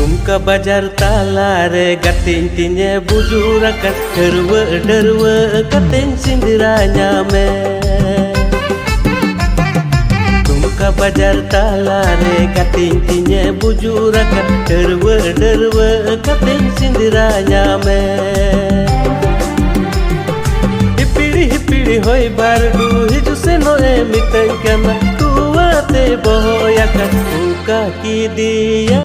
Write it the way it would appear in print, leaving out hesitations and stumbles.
Tumka bajar talare gating tinya bujurakan derwa kating sindiranya me. Tumka bajar talare gating tinya bujurakan derwa kating sindiranya me. Hipiri hoi bardu hiju seno mitengkan tua te boyakan uka ki dia.